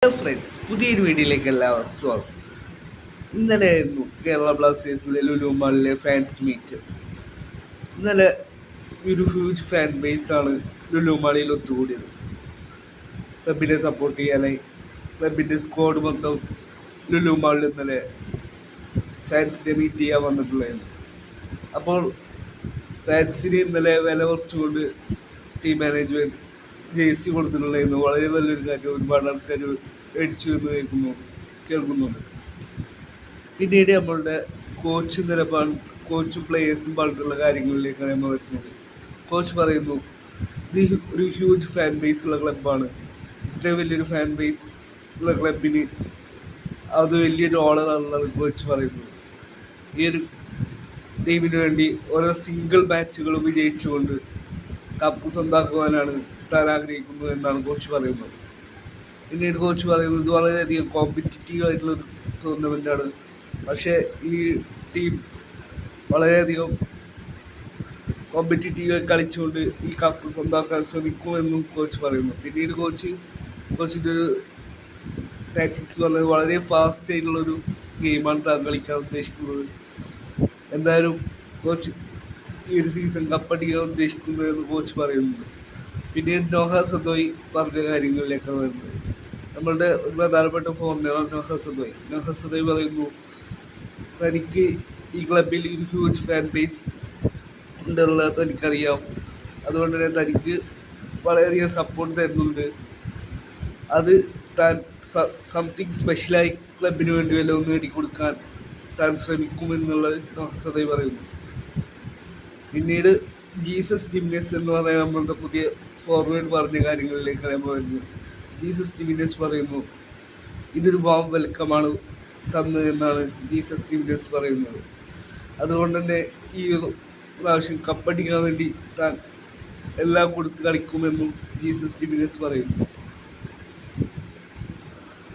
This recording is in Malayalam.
ഹലോ ഫ്രണ്ട്സ്, പുതിയൊരു വീഡിയോയിലേക്ക് എല്ലാവർക്കും സ്വാഗതം. ഇന്നലെ ആയിരുന്നു കേരള ബ്ലാസ്റ്റേഴ്സിലെ ലുലു മാളിലെ ഫാൻസ് മീറ്റ്. ഇന്നലെ ഒരു ഹ്യൂജ് ഫാൻ ബേസാണ് ലുലു മാളിൽ ഒത്തുകൂടിയത്. ക്ലബിനെ സപ്പോർട്ട് ചെയ്യാനായി ക്ലബിൻ്റെ സ്ക്വാഡ് മൊത്തം ലുലു മാളിൽ ഇന്നലെ ഫാൻസിനെ മീറ്റ് ചെയ്യാൻ വന്നിട്ടുള്ളതായിരുന്നു. അപ്പോൾ ഫാൻസിന് ഇന്നലെ വില കുറച്ചുകൊണ്ട് ടീം മാനേജ്മെൻറ്റ് ജേഴ്സി കൊടുത്തിട്ടുള്ളതായിരുന്നു. വളരെ നല്ലൊരു കാര്യം. ഒരുപാട് ആൾക്കാർ മേടിച്ചു എന്ന് കേൾക്കുന്നുണ്ട്. പിന്നീട് നമ്മളുടെ കോച്ച് കോച്ചും പ്ലേയേഴ്സും പറഞ്ഞിട്ടുള്ള കാര്യങ്ങളിലേക്കാണ് നമ്മൾ വരുന്നത്. കോച്ച് പറയുന്നു, ഇത് ഒരു ഹ്യൂജ് ഫാൻ ബേസ് ഉള്ള ക്ലബ്ബാണ്. ഇത്രയും വലിയൊരു ഫാൻ ബേസ് ഉള്ള ക്ലബിന് അത് വലിയൊരു ഓണറാണെന്നാണ് കോച്ച് പറയുന്നത്. ഈ ഒരു ടീമിന് വേണ്ടി ഓരോ സിംഗിൾ മാച്ചുകളും വിജയിച്ചുകൊണ്ട് കപ്പ് സ്വന്തമാക്കുവാനാണ് താൻ ആഗ്രഹിക്കുന്നത് എന്നാണ് കോച്ച് പറയുന്നത്. പിന്നീട് കോച്ച് പറയുന്നത്, ഇത് വളരെയധികം കോമ്പറ്റിറ്റീവ് ആയിട്ടുള്ളൊരു ടൂർണമെൻറ്റാണ്. പക്ഷേ ഈ ടീം വളരെയധികം കോമ്പറ്റിറ്റീവായി കളിച്ചുകൊണ്ട് ഈ കപ്പ് സ്വന്തമാക്കാൻ ശ്രമിക്കുമെന്നും കോച്ച് പറയുന്നു. പിന്നീട് കോച്ചിൻ്റെ ഒരു ടാക്ടിക്സ് പറഞ്ഞത് വളരെ ഫാസ്റ്റ് ആയിട്ടുള്ളൊരു ഗെയിമാണ് താൻ കളിക്കാൻ ഉദ്ദേശിക്കുന്നത്. എന്തായാലും കോച്ച് ഈ ഒരു സീസൺ കപ്പടിക്കാൻ ഉദ്ദേശിക്കുന്നു എന്ന് കോച്ച് പറയുന്നുണ്ട്. പിന്നീട് നോഹ സദോയ് പറഞ്ഞ കാര്യങ്ങളിലേക്കാണ് വരുന്നത്. നമ്മളുടെ ഒരു പ്രധാനപ്പെട്ട ഫോർമേറാണ് നോഹ സദോയ് പറയുന്നു, തനിക്ക് ഈ ക്ലബിൽ ഒരു ഹ്യൂജ് ഫാൻ ബേസ് ഉണ്ടെന്നുള്ളത് തനിക്കറിയാം. അതുകൊണ്ട് തന്നെ തനിക്ക് വളരെയധികം സപ്പോർട്ട് തരുന്നുണ്ട്. അത് താൻ സംതിങ് സ്പെഷ്യലായി ക്ലബിന് വേണ്ടി വല്ല ഒന്ന് നേടിക്കൊടുക്കാൻ താൻ ശ്രമിക്കുമെന്നുള്ളത് നോഹ സദോയ് പറയുന്നു. പിന്നീട് ജീസസ് ജിംനസ് എന്ന് പറയാൻ നമ്മളുടെ പുതിയ ഫോർവേഡ് പറഞ്ഞ കാര്യങ്ങളിലേക്കാണ് നമ്മൾ വരുന്നത്. ജീസസ് ജിമിനസ് പറയുന്നു, ഇതൊരു വാം വെൽക്കമാണ് തന്നത് എന്നാണ് ജീസസ് ജിമിനസ് പറയുന്നത്. അതുകൊണ്ട് തന്നെ ഈ പ്രാവശ്യം കപ്പടിക്കാൻ വേണ്ടി താൻ എല്ലാം കൊടുത്ത് കളിക്കുമെന്നും ജീസസ് ജിമിനസ് പറയുന്നു.